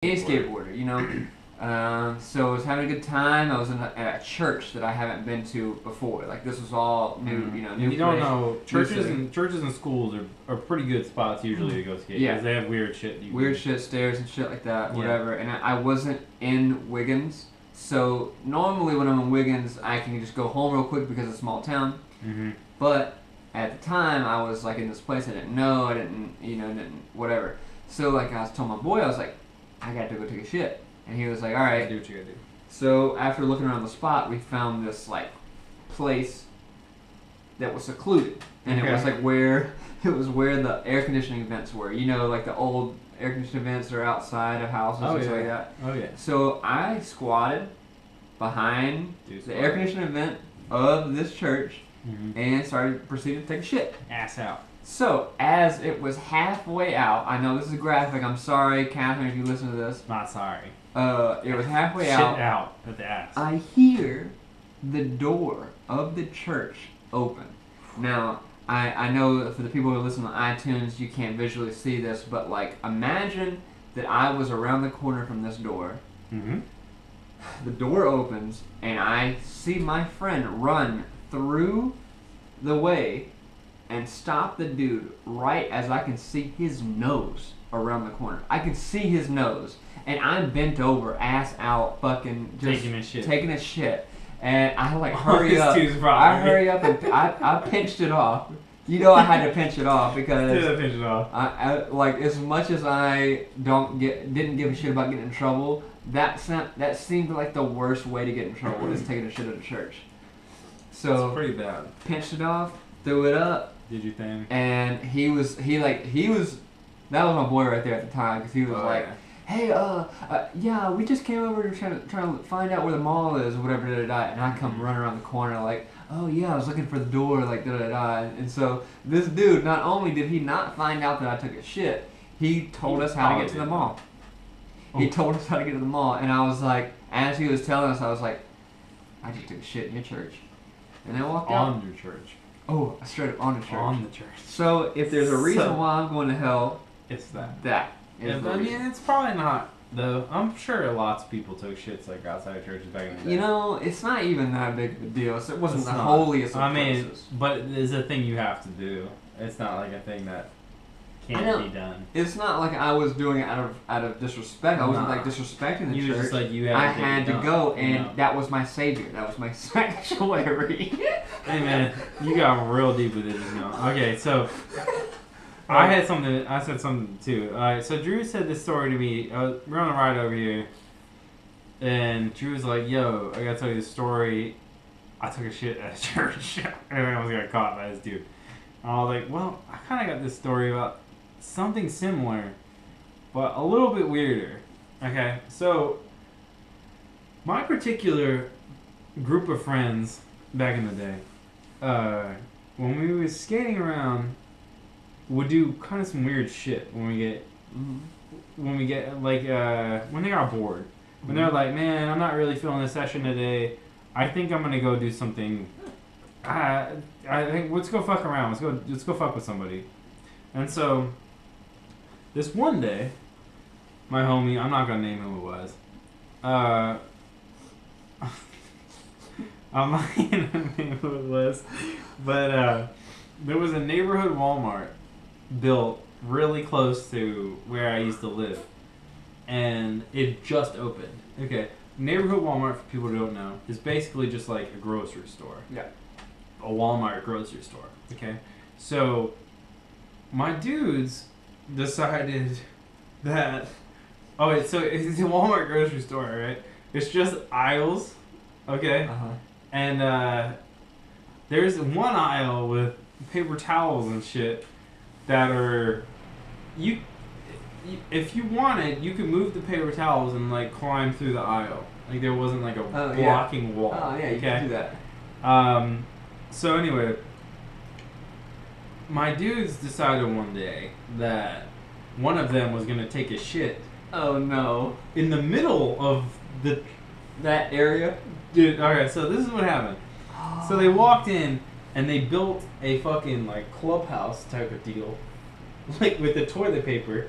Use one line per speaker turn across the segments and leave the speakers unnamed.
Any skateboarder, you know. So I was having a good time. I was in a church that I haven't been to before. Like this was all new, you know. New
you don't know churches and schools are pretty good spots usually to go skate. Yeah, they have weird shit.
Shit, stairs and shit like that, whatever. And I wasn't in Wiggins, so normally when I'm in Wiggins, I can just go home real quick because it's a small town.
Mm-hmm.
But at the time, I was like in this place I didn't know. I didn't whatever. So like I was telling my boy, I was like, I got to go take a shit. And he was like, all right.
Do what you gotta do.
So after looking around the spot, we found this like place that was secluded. And it was like where the air conditioning vents were. You know, like the old air conditioning vents are outside of houses and stuff like that.
Oh yeah.
So I squatted behind the air conditioning vent of this church and proceeded to take a shit.
Ass out.
So, as it was halfway out, I know this is graphic, I'm sorry, Catherine, if you listen to this.
Not sorry.
It was halfway
Shit
out.
out at the ass.
I hear the door of the church open. Now, I know for the people who listen to iTunes, you can't visually see this, but like, imagine that I was around the corner from this door.
Mm-hmm.
The door opens, and I see my friend run through the way and stop the dude right as I can see his nose around the corner. I can see his nose, and I'm bent over, ass out, fucking just taking a shit. And I like hurry up. I hurry up and I pinched it off. You know I had to pinch it off because
pinch it off.
I like as much as I didn't give a shit about getting in trouble. That seemed like the worst way to get in trouble is taking a shit at a church. So
it's pretty bad.
Pinched it off, threw it up.
Did you think?
And he was that was my boy right there at the time because he was hey, yeah, we just came over to try to find out where the mall is or whatever, and I come running around the corner like, oh yeah, I was looking for the door, like and so this dude, not only did he not find out that I took a shit, he told us how to get to the mall. He told us how to get to the mall, and I was like, as he was telling us, I was like, I just took a shit in your church, and I walked out.
On your church.
Oh, straight up on the church.
On the church.
So if there's a reason why I'm going to hell,
it's that.
That is
yeah,
the reason.
I mean, it's probably not, though. I'm sure lots of people took shits like outside churches back in the day.
You know, it's not even that big of a deal. So it wasn't the holiest of places.
But it's a thing you have to do. It's not like a thing that can't be done.
It's not like I was doing it out of disrespect. I wasn't like disrespecting the church.
Just like
I had to go, and that was my savior. That was my sanctuary.
Hey man, you got real deep with it just now. Okay, so I said something too. Alright, so Drew said this story to me. We're on a ride over here, and Drew was like, "Yo, I gotta tell you this story. I took a shit at a church, and I almost got caught by this dude." And I was like, "Well, I kind of got this story about something similar, but a little bit weirder." Okay, so my particular group of friends back in the day, when we were skating around, would do kind of some weird shit when we get like when they got bored, when they're like, "Man, I'm not really feeling this session today. I think I'm gonna go do something. I think let's go fuck around. Let's go fuck with somebody." And so this one day, my homie, I'm not gonna name who it was. I'm not gonna name who it was, but there was a neighborhood Walmart built really close to where I used to live, and it just opened. Okay, neighborhood Walmart, for people who don't know, is basically just like a grocery store.
Yeah.
A Walmart grocery store. Okay, so my dudes decided that so it's a Walmart grocery store, right? It's just aisles, okay? And there's one aisle with paper towels and shit that are if you wanted, you could move the paper towels and like climb through the aisle. Like there wasn't like a blocking wall.
Oh yeah, you can do that.
So anyway, my dudes decided one day that one of them was gonna take a shit.
Oh no!
In the middle of
that area,
dude. Okay, so this is what happened. So they walked in and they built a fucking like clubhouse type of deal, like with the toilet paper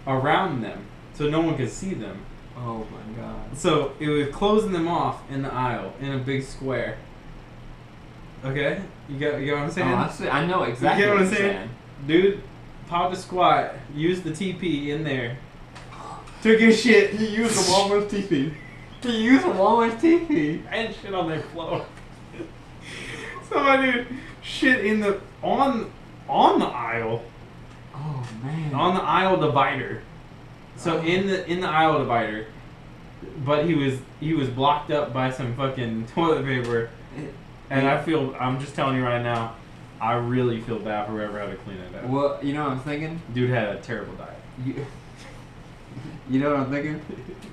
around them so no one could see them.
Oh my god.
So it was closing them off in the aisle in a big square. Okay, you get what I'm saying?
I know exactly
you get
what
I'm
you're
saying? Dude, popped a squat, used the TP in there, took his shit.
He used the Walmart's TP. He used the Walmart's TP.
And shit on their floor. Somebody shit in the on the aisle.
Oh man.
On the aisle divider. So in the aisle divider, but he was blocked up by some fucking toilet paper. And I'm just telling you right now, I really feel bad for whoever had to clean it up.
Well, you know what I'm thinking?
Dude had a terrible diet.
You know what I'm thinking?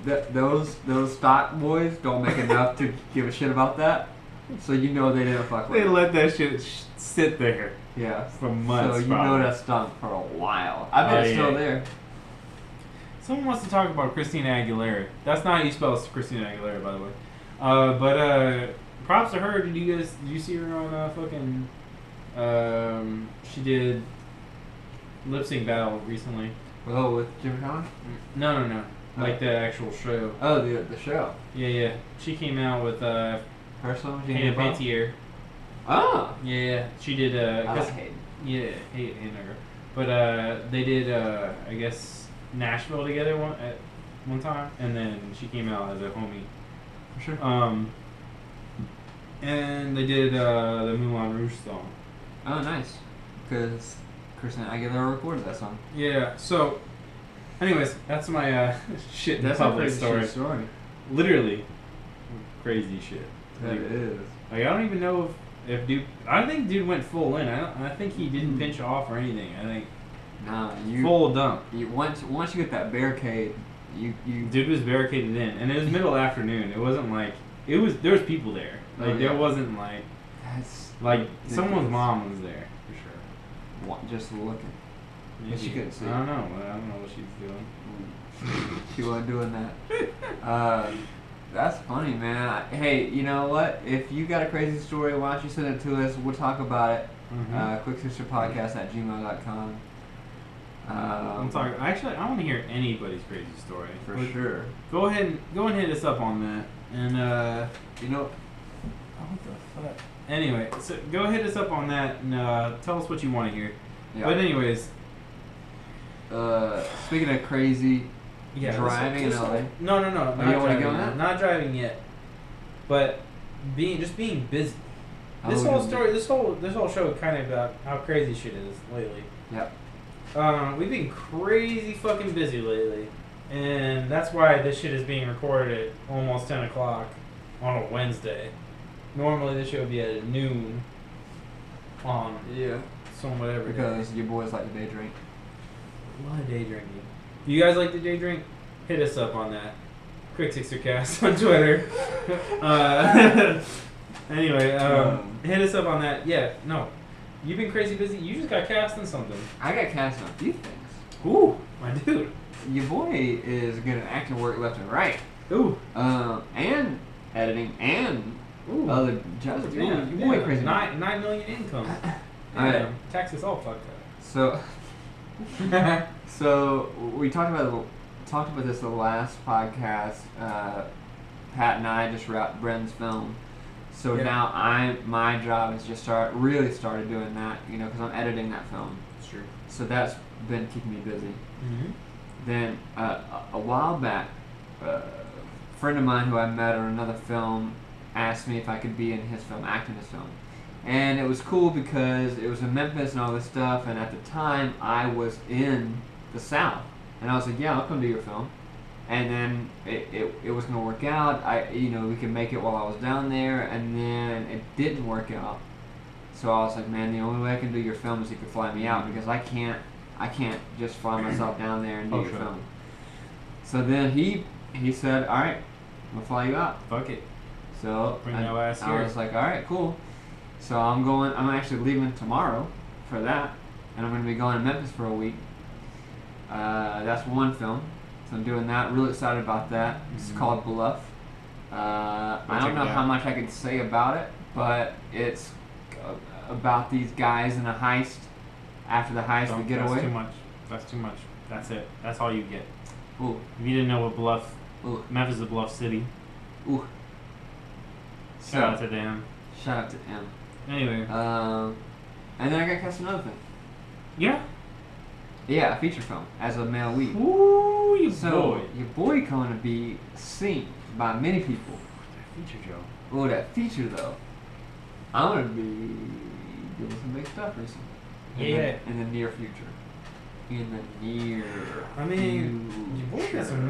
Those stock boys don't make enough to give a shit about that. So you know they didn't fuck with it.
They let that shit sit there.
Yeah.
For months.
So you
probably.
know that stunk for a while. I bet it's still there.
Someone wants to talk about Christina Aguilera. That's not how you spell Christina Aguilera, by the way. But props to her. Did you see her on fucking? She did lip sync battle recently.
Oh, with Jimmy Fallon?
No. Like the actual show.
Oh, the show.
Yeah. She came out with
her song.
Hayden Panettiere.
Oh.
Yeah. She did.
I like Hayden.
Yeah, Hayden. But they did. I guess Nashville together one time, and then she came out as a homie.
For sure.
And they did the Moulin Rouge song.
Oh, nice. Because Christina Aguilera recorded that song.
Yeah. So, anyways, that's my shit.
That's
public
a crazy story.
Literally, crazy shit.
That is.
Like, I don't even know if dude. I don't think dude went full in. I think he didn't pinch off or anything. I think.
Nah,
full dump.
Once you get that barricade, you.
Dude was barricaded in, and it was middle afternoon. It wasn't like there was people there. Like there wasn't like.
That's
like someone's mom was there for sure.
Just looking.
Maybe.
She couldn't see.
I don't know what she's doing.
She wasn't doing that. That's funny, man. Hey, you know what? If you got a crazy story, why don't you send it to us? We'll talk about it. QuickSisterPodcast@gmail.com.
I'm talking. Actually, I want to hear anybody's crazy story.
For sure.
Go ahead and hit us up on that. And
you know,
what the fuck? Anyway, so go hit us up on that and tell us what you want to hear.
Yeah.
But anyways,
speaking of crazy, driving in LA.
No,
you
not
don't want to go
driving.
on that?
Not driving yet. But being busy. This
Oh,
whole story, this whole show, kind of about how crazy shit is lately.
Yep.
We've been crazy fucking busy lately, and that's why this shit is being recorded at almost 10 o'clock on a Wednesday. Normally this show would be at noon on some whatever
Because
day.
your boys like to day drink.
A lot of day drinking. Do you guys like to day drink? Hit us up on that. Quick Sixercast on Twitter. Anyway, hit us up on that. Yeah, no. You've been crazy busy. You just got cast in something.
I got cast in a few things.
Ooh, my dude.
Your boy is good at acting work left and right.
Ooh.
And editing and other jobs. Your boy crazy.
9 million income.
Alright.
Taxes all fucked up.
So we talked about this the last podcast. Pat and I just wrapped Bren's film. So now my job is just really started doing that, because I'm editing that film.
Sure.
So that's been keeping me busy.
Mm-hmm.
Then a while back, a friend of mine who I met on another film asked me if I could be in his film, act in his film. And it was cool because it was in Memphis and all this stuff, and at the time I was in the South. And I was like, yeah, I'll come do your film. And then it was going to work out. We could make it while I was down there, and then it didn't work out. So I was like, man, the only way I can do your film is you could fly me out, because I can't just fly myself down there and do your film. So then he said, all right, I'm going to fly you out.
Fuck it.
So
Bring your ass here.
I was like, all right, cool. So I'm actually leaving tomorrow for that, and I'm going to be going to Memphis for a week. That's one film. So I'm doing that. Really excited about that. It's called Bluff. I don't know how much I can say about it, but it's about these guys in a heist. After the heist, we get away.
That's too much. That's it. That's all you get.
Ooh.
If you didn't know what Bluff,
Ooh.
Memphis is a Bluff city.
Ooh.
Shout out to them.
Shout out to M.
Anyway.
And then I got cast another thing.
Yeah.
Yeah, a feature film as a male lead.
Ooh, you
so
boy.
Your boy going to be seen by many people.
That feature, Joe.
Oh, that feature though. I'm gonna be doing some big stuff recently. In the near future. In the near.
I mean, your boy got some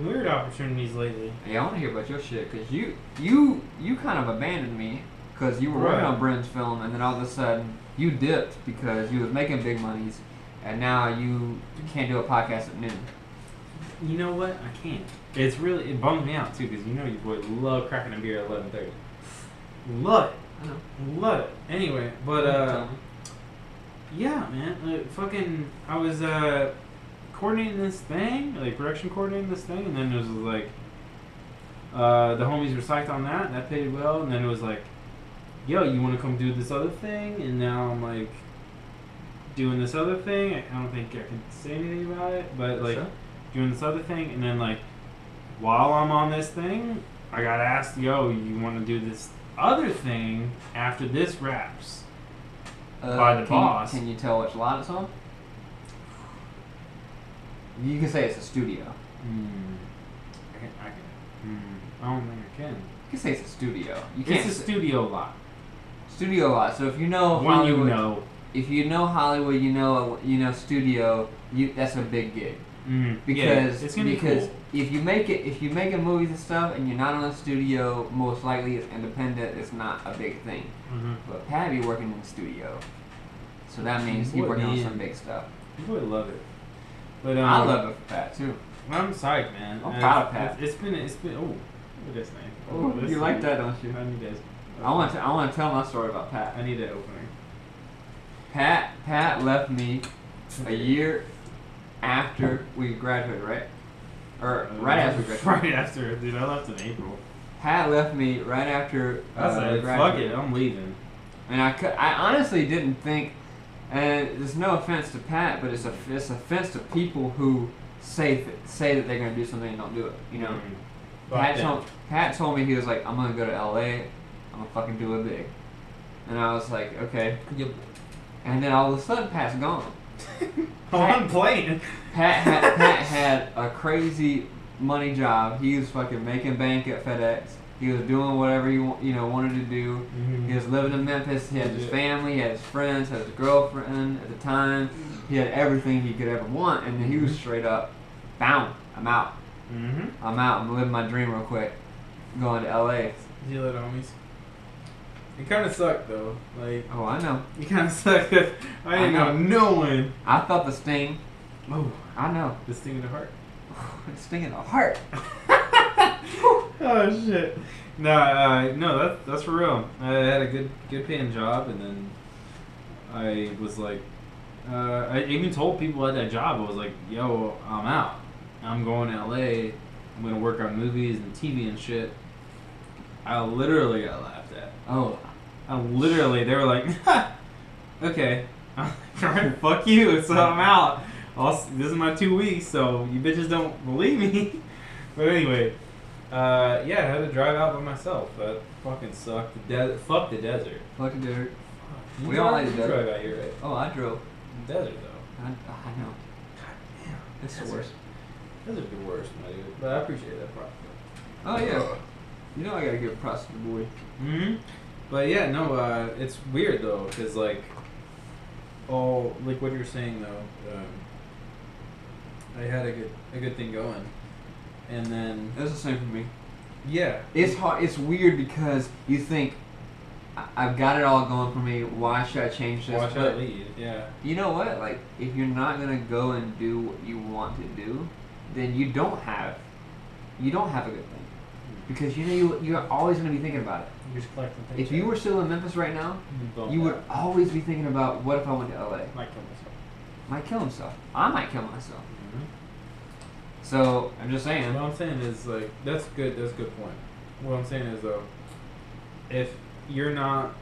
weird opportunities lately.
Yeah, I want to hear about your shit because you kind of abandoned me because you were working on Brent's film and then all of a sudden you dipped because you was making big monies and now you can't do a podcast at noon.
You know what? I can't. It bums me out too because you know your boy love cracking a beer at 11:30. Love it.
I know.
Love it. Anyway, but yeah, man. I was coordinating this thing, like production coordinating this thing, and then it was like the homies were psyched on that, and that paid well, and then it was like, yo, you want to come do this other thing? And now I'm like doing this other thing. I don't think I can say anything about it, but like doing this other thing, and then like while I'm on this thing, I got asked, yo, you want to do this other thing after this wraps by the boss.
Can you tell which lot it's on? You can say it's a studio.
I don't think I can.
You can say it's a studio. You can't.
It's a studio lot.
Studio lot. So if you know Hollywood, if you know Hollywood, you know studio. That's a big gig. Because
it's gonna be cool.
if you make movies and stuff and you're not on a studio, most likely it's independent. It's not a big thing. But Pat be working in the studio, so that means he's working on some big stuff.
You would love it. But
I love it for Pat too.
I'm psyched, man.
I'm proud of Pat.
It's been. Oh, look at this thing.
Oh, you like that, don't you?
I need this.
I want to tell my story about Pat.
I need that opening.
Pat left me a year after we graduated, right? Or right after we graduated.
Right after, dude. I left in April.
Pat left me right after
I said, fuck it, I'm leaving.
And I honestly didn't think, and there's no offense to Pat, but it's offense to people who say that they're gonna do something and don't do it. You know, Pat told me, he was like, I'm gonna go to LA, I'm gonna fucking do it big, and I was like, okay. And then all of a sudden, Pat's gone.
I'm playing.
Pat had a crazy money job. He was fucking making bank at FedEx. He was doing whatever he wanted to do. He was living in Memphis. He had his family, he had his friends, had his girlfriend at the time. He had everything he could ever want, and then he was straight up, bound. I'm out. I'm out. I'm living my dream real quick. I'm going to LA.
See you later, homies. It kind of sucked though. Like,
oh, I know.
It kind of sucked. I didn't know no one.
I felt the sting.
Oh,
I know.
The sting in the heart.
The sting in the heart.
Oh shit. No, that's for real. I had a good paying job, and then I was like, I even told people at that job, I was like, yo, I'm out. I'm going to LA. I'm gonna work on movies and TV and shit. I literally got laughed at.
Oh.
They were like, okay. I'm like, alright, fuck you, so I'm out. This is my 2 weeks, so you bitches don't believe me. But anyway, yeah, I had to drive out by myself. That fucking sucked. Fuck the desert.
Fuck the desert.
We all like the desert. Drive out here, right?
Oh, I drove.
The desert, though.
I know.
God damn.
It's the worst.
Desert's the worst, my dude. But I appreciate that part.
Oh, yeah. You know I gotta give props to the boy.
But yeah, no, it's weird though, cause like what you're saying though, I had a good thing going, and then
it's the same for me.
Yeah,
it's hard. It's weird because you think I've got it all going for me. Why should I change this?
Why should I leave? Yeah.
You know what? Like, if you're not gonna go and do what you want to do, then you don't have a good thing. Because you're always going to be thinking about it.
You're just collecting things.
If you were still in Memphis right now, you would always be thinking about, what if I went to LA? Might kill himself. I might kill myself. So I'm just saying.
What I'm saying is like that's good. That's a good point. What I'm saying is though, if you're not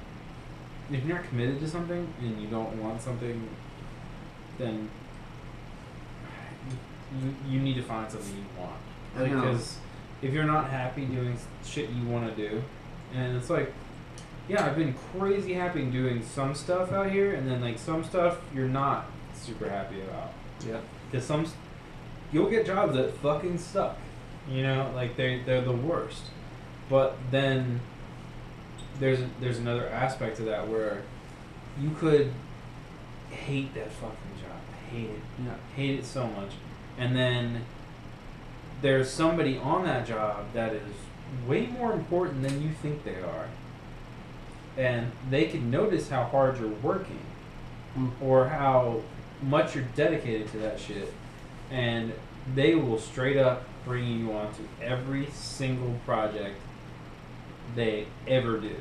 committed to something and you don't want something, then you need to find something you want.
I know.
Because if you're not happy doing shit you want to do, and it's like, yeah, I've been crazy happy doing some stuff out here, and then like some stuff you're not super happy about.
Yep.
Because you'll get jobs that fucking suck. You know, like they're the worst. But then there's another aspect to that where you could hate that fucking job. Hate it.
Yeah.
Hate it so much. And then there's somebody on that job that is way more important than you think they are. And they can notice how hard you're working or how much you're dedicated to that shit. And they will straight up bring you onto every single project they ever do.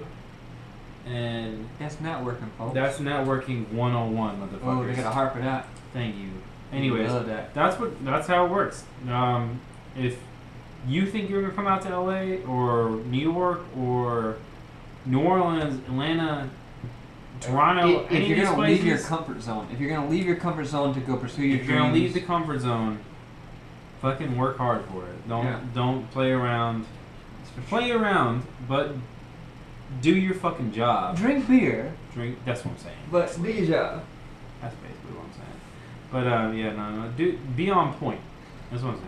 And
That's networking, folks.
that's networking 101, motherfuckers.
Oh, they gotta harp it out.
Thank you. Anyways,
Love that.
that's how it works. If you think you're gonna come out to LA or New York or New Orleans, Atlanta, Toronto,
If
any
you're
of these
gonna
places,
leave your comfort zone, if you're gonna leave your comfort zone to go pursue your
if
dreams,
you're gonna leave the comfort zone, fucking work hard for it. Don't play around. Play around, but do your fucking job.
Drink beer.
That's what I'm saying.
But do your job.
That's basically what I'm saying. But yeah, no. Be on point. That's what I'm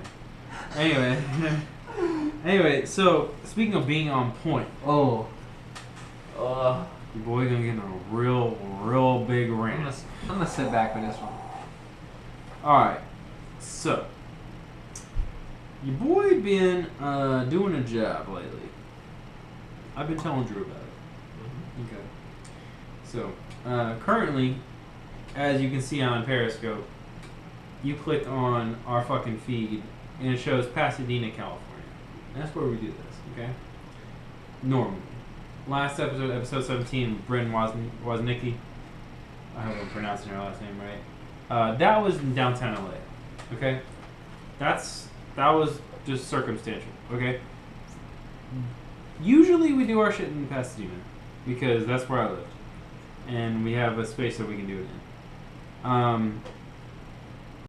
saying. Anyway, so speaking of being on point,
your
boy gonna get in a real big rant.
I'm gonna sit back with this one.
All right, so your boy been doing a job lately. I've been telling Drew about it. Okay. So currently, as you can see on Periscope, you click on our fucking feed and it shows Pasadena, California. And that's where we do this, okay? Normally. Last episode 17, Bryn Woznicki. I hope I'm pronouncing her last name right. That was in downtown LA, okay? That was just circumstantial, okay? Usually we do our shit in Pasadena because that's where I live. And we have a space that we can do it in.